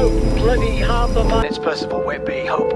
bloody half a mile. It's Percival Whitby, hope.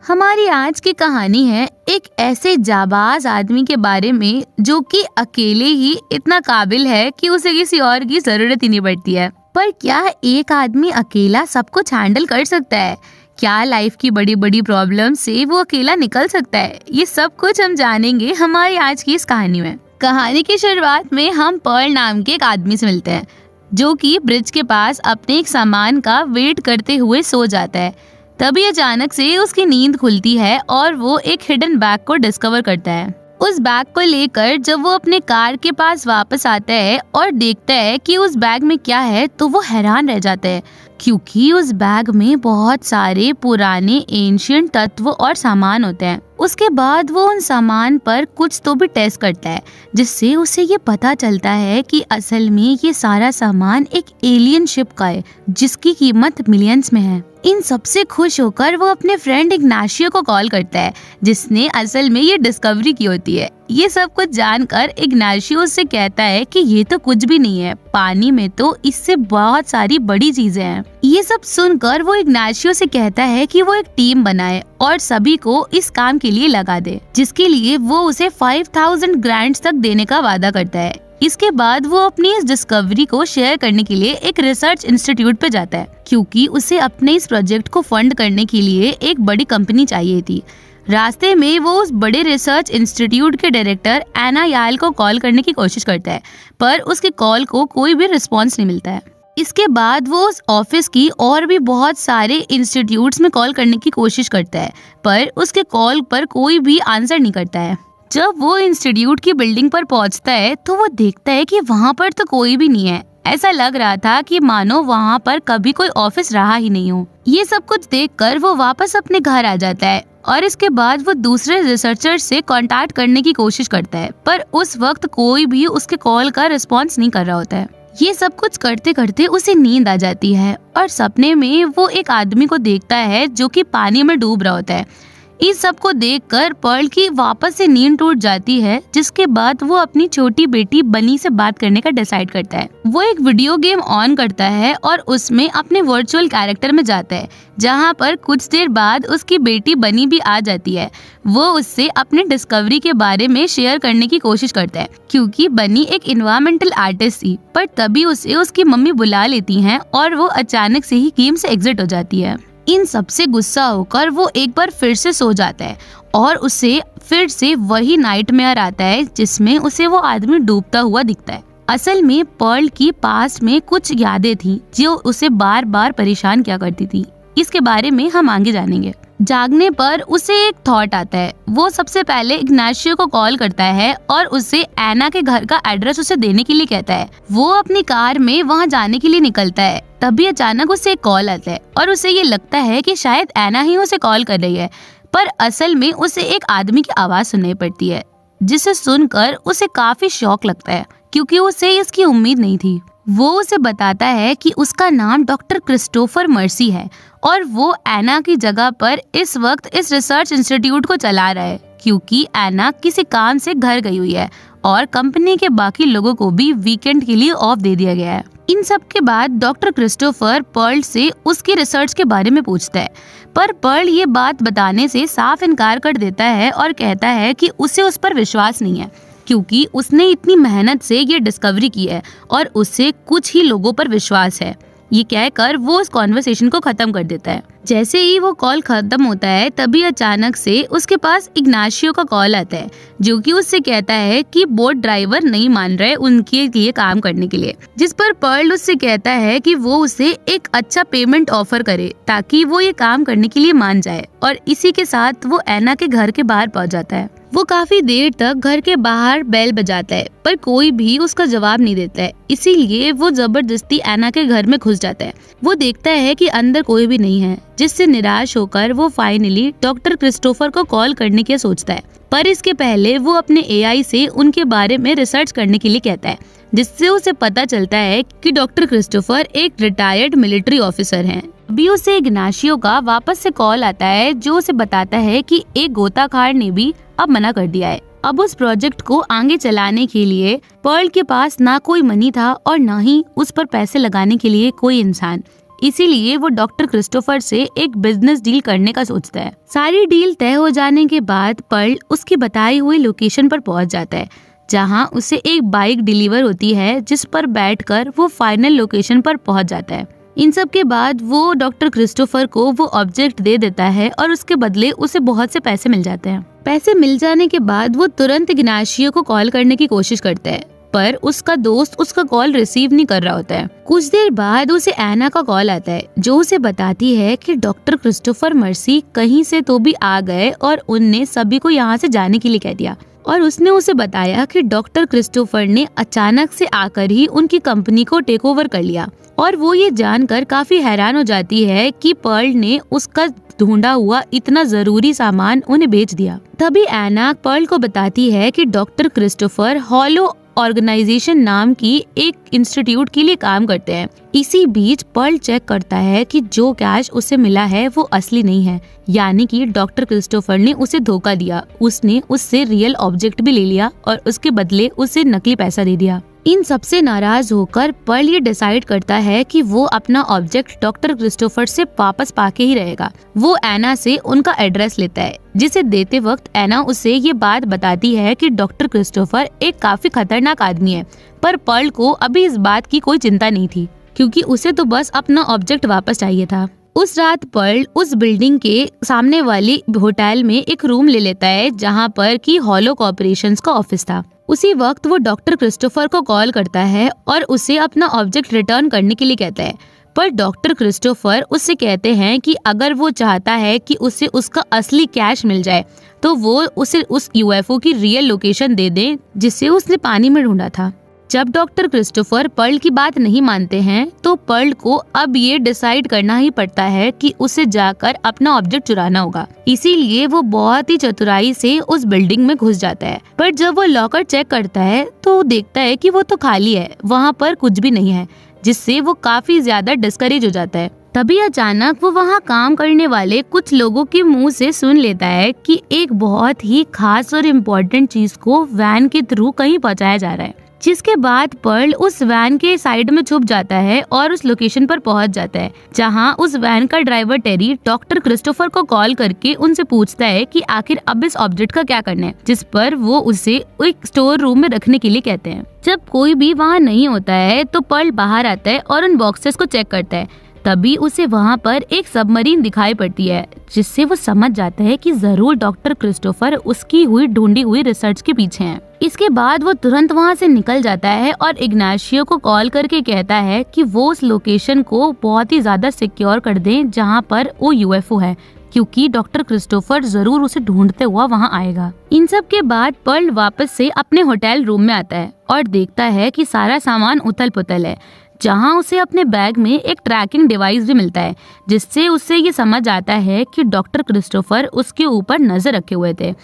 हमारी आज की कहानी है एक ऐसे जाबाज आदमी के बारे में जो कि अकेले ही इतना काबिल है कि उसे किसी और की जरूरत ही नहीं पड़ती है। पर क्या एक आदमी अकेला सब कुछ हैंडल कर सकता है? क्या लाइफ की बड़ी बड़ी प्रॉब्लम से वो अकेला निकल सकता है? ये सब कुछ हम जानेंगे हमारी आज की इस कहानी में। कहानी की शुरुआत में हम पर्ल नाम के एक आदमी से मिलते हैं जो कि ब्रिज के पास अपने एक सामान का वेट करते हुए सो जाता है। तभी अचानक से उसकी नींद खुलती है और वो एक हिडन बैग को डिस्कवर करता है। उस बैग को लेकर जब वो अपने कार के पास वापस आता है और देखता है कि उस बैग में क्या है तो वो हैरान रह जाता है, क्योंकि उस बैग में बहुत सारे पुराने एंशिएंट तत्व और सामान होते हैं। उसके बाद वो उन सामान पर कुछ तो भी टेस्ट करता है, जिससे उसे ये पता चलता है कि असल में ये सारा सामान एक एलियन शिप का है जिसकी कीमत मिलियंस में है। इन सबसे खुश होकर वो अपने फ्रेंड इग्नाशियो को कॉल करता है जिसने असल में ये डिस्कवरी की होती है। ये सब कुछ जानकर इग्नाशियो उससे कहता है कि ये तो कुछ भी नहीं है, पानी में तो इससे बहुत सारी बड़ी चीजें हैं। ये सब सुनकर वो इग्नाशियो से कहता है कि वो एक टीम बनाए और सभी को इस काम के लिए लगा दे, जिसके लिए वो उसे 5000 ग्रांट्स तक देने का वादा करता है। इसके बाद वो अपनी इस डिस्कवरी को शेयर करने के लिए एक रिसर्च इंस्टीट्यूट पे जाता है, क्योंकि उसे अपने इस प्रोजेक्ट को फंड करने के लिए एक बड़ी कंपनी चाहिए थी। रास्ते में वो उस बड़े रिसर्च इंस्टीट्यूट के डायरेक्टर एना याल को कॉल करने की कोशिश करता है, पर उसके कॉल को कोई भी रिस्पॉन्स नहीं मिलता है। इसके बाद वो उस ऑफिस की और भी बहुत सारे इंस्टीट्यूट्स में कॉल करने की कोशिश करता है, पर उसके कॉल पर कोई भी आंसर नहीं करता है। जब वो इंस्टीट्यूट की बिल्डिंग पर पहुंचता है तो वो देखता है कि वहाँ पर तो कोई भी नहीं है। ऐसा लग रहा था कि मानो वहाँ पर कभी कोई ऑफिस रहा ही नहीं हो। ये सब कुछ देखकर वो वापस अपने घर आ जाता है और इसके बाद वो दूसरे रिसर्चर से कांटेक्ट करने की कोशिश करता है, पर उस वक्त कोई भी उसके कॉल का रिस्पॉन्स नहीं कर रहा होता है। ये सब कुछ करते करते उसे नींद आ जाती है और सपने में वो एक आदमी को देखता है जो कि पानी में डूब रहा होता है। इस सब को देखकर पर्ल की वापस से नींद टूट जाती है, जिसके बाद वो अपनी छोटी बेटी बनी से बात करने का डिसाइड करता है। वो एक वीडियो गेम ऑन करता है और उसमें अपने वर्चुअल कैरेक्टर में जाता है, जहाँ पर कुछ देर बाद उसकी बेटी बनी भी आ जाती है। वो उससे अपने डिस्कवरी के बारे में शेयर करने की कोशिश करता है, क्योंकि बनी एक एनवायरमेंटल आर्टिस्ट थी। पर तभी उसे उसकी मम्मी बुला लेती हैं और वो अचानक से ही गेम से एग्जिट हो जाती है। इन सबसे गुस्सा होकर वो एक बार फिर से सो जाता है और उसे फिर से वही नाइटमेयर आता है जिसमें उसे वो आदमी डूबता हुआ दिखता है। असल में पर्ल की पास्ट में कुछ यादें थी जो उसे बार बार परेशान किया करती थी। इसके बारे में हम आगे जानेंगे। जागने पर उसे एक थॉट आता है। वो सबसे पहले इग्नाशियो को कॉल करता है और उसे एना के घर का एड्रेस उसे देने के लिए कहता है। वो अपनी कार में वहां जाने के लिए निकलता है। तभी अचानक उसे एक कॉल आता है और उसे ये लगता है कि शायद एना ही उसे कॉल कर रही है, पर असल में उसे एक आदमी की आवाज सुनाई पड़ती है, जिसे सुनकर उसे काफी शॉक लगता है, क्योंकि उसे इसकी उम्मीद नहीं थी। वो उसे बताता है कि उसका नाम डॉक्टर क्रिस्टोफर मर्सी है और वो एना की जगह पर इस वक्त इस रिसर्च इंस्टीट्यूट को चला रहा है, क्योंकि एना किसी काम से घर गई हुई है और कंपनी के बाकी लोगों को भी वीकेंड के लिए ऑफ दे दिया गया है। इन सब के बाद डॉक्टर क्रिस्टोफर पर्ल से उसकी रिसर्च के बारे में पूछता है, पर पर्ल ये बात बताने से साफ इनकार कर देता है और कहता है कि उसे उस पर विश्वास नहीं है, क्योंकि उसने इतनी मेहनत से ये डिस्कवरी की है और उससे कुछ ही लोगों पर विश्वास है। ये कहकर वो उस कॉन्वर्सेशन को खत्म कर देता है। जैसे ही वो कॉल खत्म होता है तभी अचानक से उसके पास इग्नाशियो का कॉल आता है, जो कि उससे कहता है कि बोट ड्राइवर नहीं मान रहे उनके लिए काम करने के लिए, जिस पर पर्ल उससे कहता है कि वो उसे एक अच्छा पेमेंट ऑफर करे ताकि वो ये काम करने के लिए मान जाए। और इसी के साथ वो एना के घर के बाहर पहुंच जाता है। वो काफी देर तक घर के बाहर बेल बजाता है, पर कोई भी उसका जवाब नहीं देता है। इसीलिए वो जबरदस्ती एना के घर में घुस जाता है। वो देखता है कि अंदर कोई भी नहीं है, जिससे निराश होकर वो फाइनली डॉक्टर क्रिस्टोफर को कॉल करने की सोचता है। पर इसके पहले वो अपने एआई से उनके बारे में रिसर्च करने के लिए कहता है, जिससे उसे पता चलता है कि डॉक्टर क्रिस्टोफर एक रिटायर्ड मिलिट्री ऑफिसर हैं। अभी उसे इग्नाशियो का वापस से कॉल आता है, जो उसे बताता है कि एक गोताखोर ने भी अब मना कर दिया है अब उस प्रोजेक्ट को आगे चलाने के लिए पर्ल के पास ना कोई मनी था और ना ही उस पर पैसे लगाने के लिए कोई इंसान। इसीलिए वो डॉक्टर क्रिस्टोफर से एक बिजनेस डील करने का सोचता है। सारी डील तय हो जाने के बाद पर्ल उसकी बताई हुई लोकेशन पर पहुंच जाता है, जहां उसे एक बाइक डिलीवर होती है जिस पर बैठकर वो फाइनल लोकेशन पर पहुंच जाता है। इन सब के बाद वो डॉक्टर क्रिस्टोफर को वो ऑब्जेक्ट दे देता है और उसके बदले उसे बहुत से पैसे मिल जाते हैं। पैसे मिल जाने के बाद वो तुरंत इग्नाशियो को कॉल करने की कोशिश करता है, पर उसका दोस्त उसका कॉल रिसीव नहीं कर रहा होता है। कुछ देर बाद उसे एना का कॉल आता है, जो उसे बताती है कि डॉक्टर क्रिस्टोफर मर्सी कहीं से तो भी आ गए और उनने सभी को यहाँ से जाने के लिए कह दिया। और उसने उसे बताया कि डॉक्टर क्रिस्टोफर ने अचानक से आकर ही उनकी कंपनी को टेक ओवर कर लिया। और वो ये जानकर काफी हैरान हो जाती है कि पर्ल ने उसका ढूंढा हुआ इतना जरूरी सामान उन्हें बेच दिया। तभी एना पर्ल को बताती है कि डॉक्टर क्रिस्टोफर हॉलो ऑर्गेनाइजेशन नाम की एक इंस्टीट्यूट के लिए काम करते हैं। इसी बीच पर्ल चेक करता है कि जो कैश उसे मिला है वो असली नहीं है, यानी कि डॉक्टर क्रिस्टोफर ने उसे धोखा दिया। उसने उससे रियल ऑब्जेक्ट भी ले लिया और उसके बदले उसे नकली पैसा दे दिया। इन सबसे नाराज होकर पर्ल ये डिसाइड करता है कि वो अपना ऑब्जेक्ट डॉक्टर क्रिस्टोफर से वापस पाके ही रहेगा। वो एना से उनका एड्रेस लेता है, जिसे देते वक्त एना उसे ये बात बताती है कि डॉक्टर क्रिस्टोफर एक काफी खतरनाक आदमी है। पर पर्ल को अभी इस बात की कोई चिंता नहीं थी, क्योंकि उसे तो बस अपना ऑब्जेक्ट वापस चाहिए था। उस रात पर्ल उस बिल्डिंग के सामने वाली होटल में एक रूम ले लेता है, जहाँ पर की हॉलो कॉर्पोरेशंस का ऑफिस था। उसी वक्त वो डॉक्टर क्रिस्टोफर को कॉल करता है और उसे अपना ऑब्जेक्ट रिटर्न करने के लिए कहता है। पर डॉक्टर क्रिस्टोफर उससे कहते हैं कि अगर वो चाहता है कि उसे उसका असली कैश मिल जाए तो वो उसे उस यूएफओ की रियल लोकेशन दे दे जिसे उसने पानी में ढूंढा था। जब डॉक्टर क्रिस्टोफर पर्ल की बात नहीं मानते हैं तो पर्ल को अब ये डिसाइड करना ही पड़ता है कि उसे जाकर अपना ऑब्जेक्ट चुराना होगा। इसीलिए वो बहुत ही चतुराई से उस बिल्डिंग में घुस जाता है। पर जब वो लॉकर चेक करता है तो वो देखता है कि वो तो खाली है, वहाँ पर कुछ भी नहीं है, जिससे वो काफी ज्यादा डिस्करेज हो जाता है। तभी अचानक वो वहाँ काम करने वाले कुछ लोगों के मुंह से सुन लेता है कि एक बहुत ही खास और इम्पोर्टेंट चीज को वैन के थ्रू कहीं पहुँचाया जा रहा है। जिसके बाद पर्ल उस वैन के साइड में छुप जाता है और उस लोकेशन पर पहुंच जाता है, जहां उस वैन का ड्राइवर टेरी डॉक्टर क्रिस्टोफर को कॉल करके उनसे पूछता है कि आखिर अब इस ऑब्जेक्ट का क्या करना है, जिस पर वो उसे एक स्टोर रूम में रखने के लिए कहते हैं। जब कोई भी वहां नहीं होता है तो पर्ल बाहर आता है और उन बॉक्सेस को चेक करता है। तभी उसे वहाँ पर एक सबमरीन दिखाई पड़ती है, जिससे वो समझ जाता है कि जरूर डॉक्टर क्रिस्टोफर उसकी हुई ढूंढी हुई रिसर्च के पीछे हैं। इसके बाद वो तुरंत वहाँ से निकल जाता है और इग्नाशियो को कॉल करके कहता है कि वो उस लोकेशन को बहुत ही ज्यादा सिक्योर कर दें जहाँ पर वो यूएफओ है, क्योंकि डॉक्टर क्रिस्टोफर जरूर उसे ढूंढते हुआ वहाँ आएगा। इन सब के बाद पर्ल वापस से अपने होटल रूम में आता है और देखता है कि सारा सामान उथल पुथल है, जहां उसे अपने बैग में एक ट्रैकिंग डिवाइस भी मिलता है, जिससे उसे ये समझ आता है कि डॉक्टर क्रिस्टोफर उसके ऊपर नजर रखे हुए थे।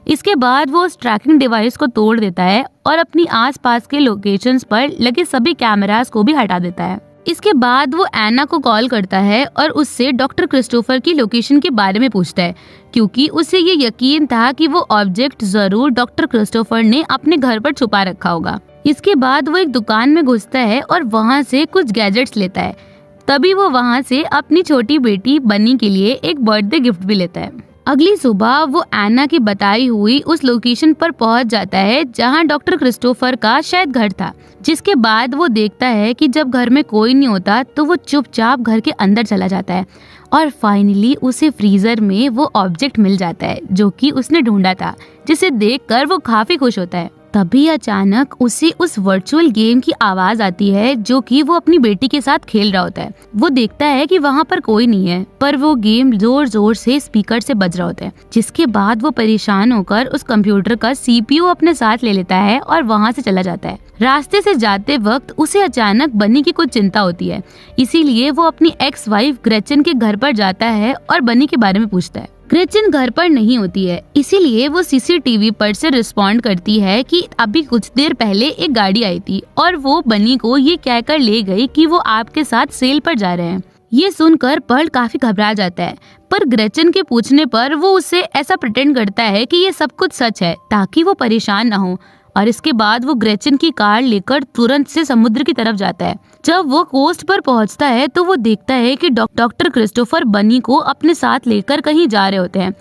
इसके बाद वो उस ट्रैकिंग डिवाइस को तोड़ देता है और अपनी आसपास के लोकेशंस पर लगे सभी कैमरास को भी हटा देता है। इसके बाद वो एना को कॉल करता है और उससे डॉक्टर क्रिस्टोफर की लोकेशन के बारे में पूछता है, क्योंकि उसे ये यकीन था कि वो ऑब्जेक्ट जरूर डॉक्टर क्रिस्टोफर ने अपने घर पर छुपा रखा होगा। इसके बाद वो एक दुकान में घुसता है और वहाँ से कुछ गैजेट्स लेता है। तभी वो वहाँ से अपनी छोटी बेटी बनी के लिए एक बर्थडे गिफ्ट भी लेता है। अगली सुबह वो एना की बताई हुई उस लोकेशन पर पहुंच जाता है जहां डॉक्टर क्रिस्टोफर का शायद घर था। जिसके बाद वो देखता है कि जब घर में कोई नहीं होता तो वो चुपचाप घर के अंदर चला जाता है और फाइनली उसे फ्रीजर में वो ऑब्जेक्ट मिल जाता है जो कि उसने ढूंढा था, जिसे देखकर वो काफी खुश होता है। तभी अचानक उसे उस वर्चुअल गेम की आवाज आती है जो कि वो अपनी बेटी के साथ खेल रहा होता है। वो देखता है कि वहाँ पर कोई नहीं है, पर वो गेम जोर जोर से स्पीकर से बज रहा होता है। जिसके बाद वो परेशान होकर उस कंप्यूटर का सीपीयू अपने साथ ले लेता है और वहाँ से चला जाता है। रास्ते से जाते वक्त उसे अचानक बनी की कुछ चिंता होती है, इसीलिए वो अपनी एक्स वाइफ ग्रेचन के घर पर जाता है और बनी के बारे में पूछता है। ग्रेचन घर पर नहीं होती है, इसीलिए वो सीसीटीवी पर से रिस्पॉन्ड करती है कि अभी कुछ देर पहले एक गाड़ी आई थी और वो बनी को ये कहकर ले गई कि वो आपके साथ सेल पर जा रहे हैं। ये सुनकर पर्ल काफी घबरा जाता है, पर ग्रेचन के पूछने पर वो उससे ऐसा प्रिटेंड करता है कि ये सब कुछ सच है ताकि वो परेशान ना हो। और इसके बाद वो ग्रेचन की कार लेकर तुरंत से समुद्र की तरफ जाता है। जब वो कोस्ट पर पहुंचता है तो वो देखता है कि डॉक्टर क्रिस्टोफर बनी को अपने साथ लेकर कहीं जा रहे होते हैं।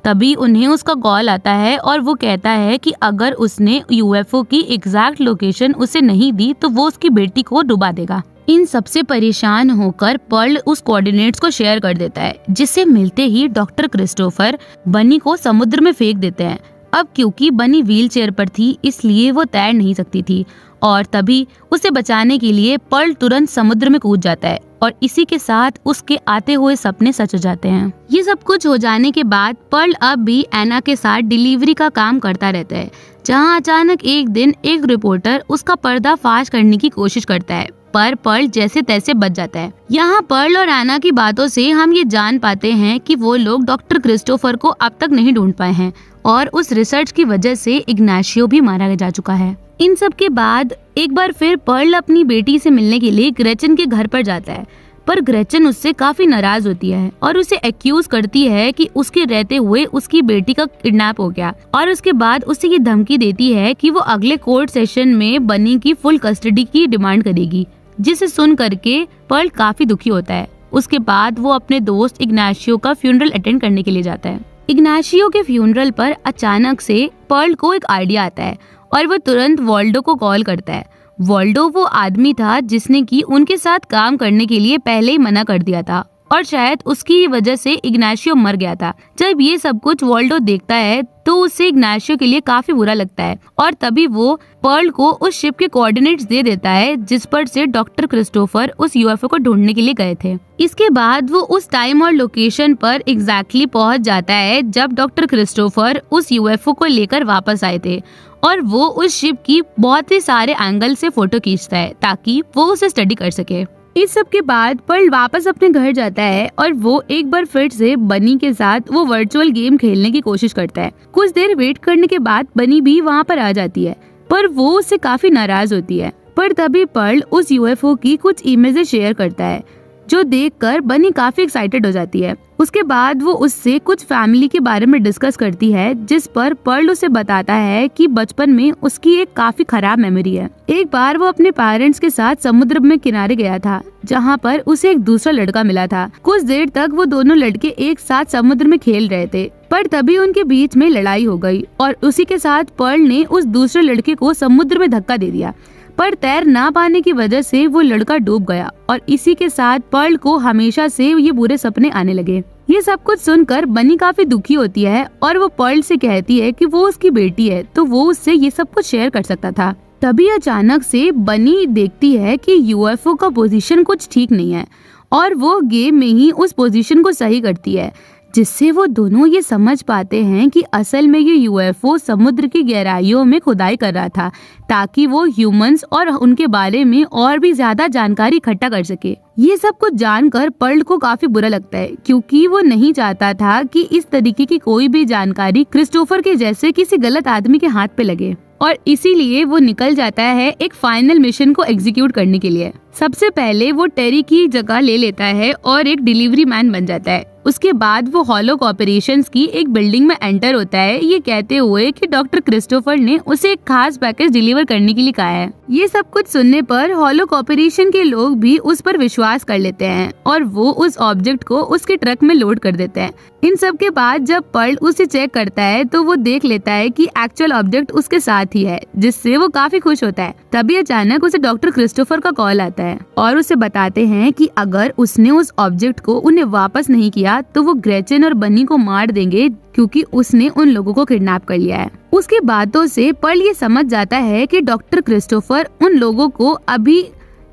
तभी उन्हें उसका कॉल आता है और वो कहता है कि अगर उसने यूएफओ की एग्जैक्ट लोकेशन उसे नहीं दी तो वो उसकी बेटी को डुबा देगा। इन सबसे परेशान होकर पर्ल उस कोऑर्डिनेट्स को शेयर कर देता है, जिसे मिलते ही डॉक्टर क्रिस्टोफर बनी को समुद्र में फेंक देते हैं। अब क्योंकि बनी व्हीलचेयर पर थी इसलिए वो तैर नहीं सकती थी और तभी उसे बचाने के लिए पर्ल तुरंत समुद्र में कूद जाता है और इसी के साथ उसके आते हुए सपने सच हो जाते हैं। ये सब कुछ हो जाने के बाद पर्ल अब भी एना के साथ डिलीवरी का काम करता रहता है, जहां अचानक एक दिन एक रिपोर्टर उसका पर्दाफाश करने की कोशिश करता है, पर पर्ल जैसे तैसे बच जाता है। यहाँ पर्ल और एना की बातों से हम ये जान पाते हैं कि वो लोग डॉक्टर क्रिस्टोफर को अब तक नहीं ढूंढ पाए हैं और उस रिसर्च की वजह से इग्नाशियो भी मारा जा चुका है। इन सब के बाद एक बार फिर पर्ल अपनी बेटी से मिलने के लिए ग्रेचन के घर पर जाता है, पर ग्रेचन उससे काफी नाराज होती है और उसे एक्यूज करती है कि उसके रहते हुए उसकी बेटी का किडनैप हो गया और उसके बाद उसे ये धमकी देती है कि वो अगले कोर्ट सेशन में बनी की फुल कस्टडी की डिमांड करेगी, जिसे सुन करके पर्ल काफी दुखी होता है। उसके बाद वो अपने दोस्त इग्नाशियो का फ्यूनरल अटेंड करने के लिए जाता है। इग्नाशियो के फ्यूनरल पर अचानक से पर्ल को एक आइडिया आता है और वो तुरंत वॉल्डो को कॉल करता है। वॉल्डो वो आदमी था जिसने कि उनके साथ काम करने के लिए पहले ही मना कर दिया था और शायद उसकी वजह से इग्नाशियो मर गया था। जब ये सब कुछ वॉल्डो देखता है तो उससे इग्नाशियो के लिए काफी बुरा लगता है और तभी वो पर्ल को उस शिप के कोऑर्डिनेट्स दे देता है जिस पर से डॉक्टर क्रिस्टोफर उस यूएफओ को ढूंढने के लिए गए थे। इसके बाद वो उस टाइम और लोकेशन पर एग्जैक्टली पहुंच जाता है जब डॉक्टर क्रिस्टोफर उस यूएफओ को लेकर वापस आए थे और वो उस शिप की बहुत ही सारे एंगल से फोटो खींचता है ताकि वो उसे स्टडी कर सके। इस सब के बाद पर्ल वापस अपने घर जाता है और वो एक बार फिर से बनी के साथ वो वर्चुअल गेम खेलने की कोशिश करता है। कुछ देर वेट करने के बाद बनी भी वहाँ पर आ जाती है, पर वो उससे काफी नाराज होती है। पर तभी पर्ल उस यूएफओ की कुछ इमेजेस शेयर करता है, जो देखकर बनी काफी एक्साइटेड हो जाती है। उसके बाद वो उससे कुछ फैमिली के बारे में डिस्कस करती है, जिस पर पर्ल उसे बताता है कि बचपन में उसकी एक काफी खराब मेमोरी है। एक बार वो अपने पेरेंट्स के साथ समुद्र में किनारे गया था, जहाँ पर उसे एक दूसरा लड़का मिला था। कुछ देर तक वो दोनों लड़के एक साथ समुद्र में खेल रहे थे, पर तभी उनके बीच में लड़ाई हो गई और उसी के साथ पर्ल ने उस दूसरे लड़के को समुद्र में धक्का दे दिया, पर तैर ना पाने की वजह से वो लड़का डूब गया और इसी के साथ पर्ल को हमेशा से ये बुरे सपने आने लगे। ये सब कुछ सुनकर बनी काफी दुखी होती है और वो पर्ल से कहती है कि वो उसकी बेटी है तो वो उससे ये सब कुछ शेयर कर सकता था। तभी अचानक से बनी देखती है कि यूएफओ का पोजीशन कुछ ठीक नहीं है और वो गेम में ही उस पोजीशन को सही करती है, जिससे वो दोनों ये समझ पाते हैं कि असल में ये यूएफओ समुद्र की गहराइयों में खुदाई कर रहा था ताकि वो ह्यूमंस और उनके बारे में और भी ज्यादा जानकारी इकट्ठा कर सके। ये सब कुछ जानकर पर्ल को काफी बुरा लगता है, क्योंकि वो नहीं चाहता था कि इस तरीके की कोई भी जानकारी क्रिस्टोफर के जैसे किसी गलत आदमी के हाथ पे लगे और इसीलिए वो निकल जाता है एक फाइनल मिशन को एग्जीक्यूट करने के लिए। सबसे पहले वो टेरी की जगह ले लेता है और एक डिलीवरी मैन बन जाता है। उसके बाद वो हॉलो कॉर्पोरेशंस की एक बिल्डिंग में एंटर होता है, ये कहते हुए कि डॉक्टर क्रिस्टोफर ने उसे एक खास पैकेज डिलीवर करने के लिए कहा है। ये सब कुछ सुनने पर हॉलो कॉर्पोरेशन के लोग भी उस पर विश्वास कर लेते हैं और वो उस ऑब्जेक्ट को उसके ट्रक में लोड कर देते हैं। इन सब के बाद जब पर्ल उसे चेक करता है तो वो देख लेता है कि एक्चुअल ऑब्जेक्ट उसके साथ ही है, जिससे वो काफी खुश होता है। तभी अचानक उसे डॉक्टर क्रिस्टोफर का कॉल आता है और उसे बताते हैं कि अगर उसने उस ऑब्जेक्ट को उन्हें वापस नहीं किया तो वो ग्रेचन और बनी को मार देंगे, क्योंकि उसने उन लोगों को किडनैप कर लिया है। उसकी बातों से पर्ल ये समझ जाता है कि डॉक्टर क्रिस्टोफर उन लोगों को अभी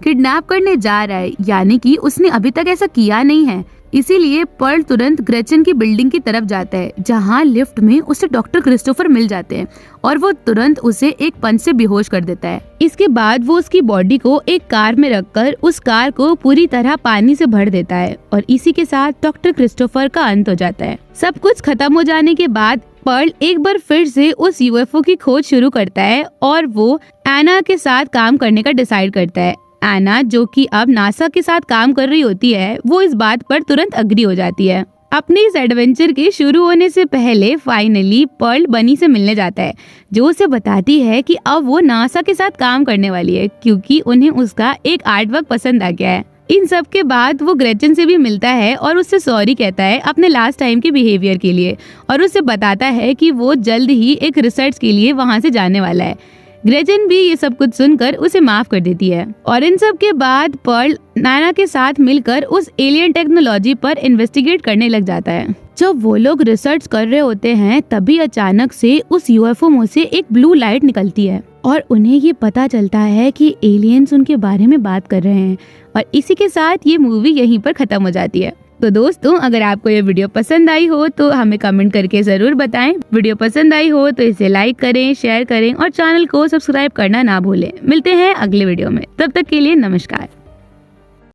किडनैप करने जा रहा है, यानी कि उसने अभी तक ऐसा किया नहीं है। इसीलिए पर्ल तुरंत ग्रेचन की बिल्डिंग की तरफ जाता है, जहां लिफ्ट में उसे डॉक्टर क्रिस्टोफर मिल जाते हैं और वो तुरंत उसे एक पंच से बेहोश कर देता है। इसके बाद वो उसकी बॉडी को एक कार में रखकर उस कार को पूरी तरह पानी से भर देता है और इसी के साथ डॉक्टर क्रिस्टोफर का अंत हो जाता है। सब कुछ खत्म हो जाने के बाद पर्ल एक बार फिर से उस यूएफओ की खोज शुरू करता है और वो एना के साथ काम करने का डिसाइड करता है। एना, जो कि अब नासा के साथ काम कर रही होती है, वो इस बात पर तुरंत अग्री हो जाती है। अपने इस एडवेंचर के शुरू होने से पहले फाइनली पर्ल बनी से मिलने जाता है, जो उसे बताती है कि अब वो नासा के साथ काम करने वाली है क्योंकि उन्हें उसका एक आर्ट वर्क पसंद आ गया है। इन सब के बाद वो ग्रेचन से भी मिलता है और उससे सॉरी कहता है अपने लास्ट टाइम के बिहेवियर के लिए, और उससे बताता है कि वो जल्द ही एक रिसर्च के लिए वहाँ से जाने वाला है। ग्रेचन भी ये सब कुछ सुनकर उसे माफ कर देती है और इन सब के बाद पर्ल नाना के साथ मिलकर उस एलियन टेक्नोलॉजी पर इन्वेस्टिगेट करने लग जाता है। जब वो लोग रिसर्च कर रहे होते हैं तभी अचानक से उस यूएफओ मुंह से एक ब्लू लाइट निकलती है और उन्हें ये पता चलता है कि एलियंस उनके बारे में बात कर रहे हैं, और इसी के साथ ये मूवी यहीं पर खत्म हो जाती है। तो दोस्तों, अगर आपको ये वीडियो पसंद आई हो तो हमें कमेंट करके जरूर बताएं। वीडियो पसंद आई हो तो इसे लाइक करें, शेयर करें और चैनल को सब्सक्राइब करना ना भूलें। मिलते हैं अगले वीडियो में, तब तक के लिए नमस्कार।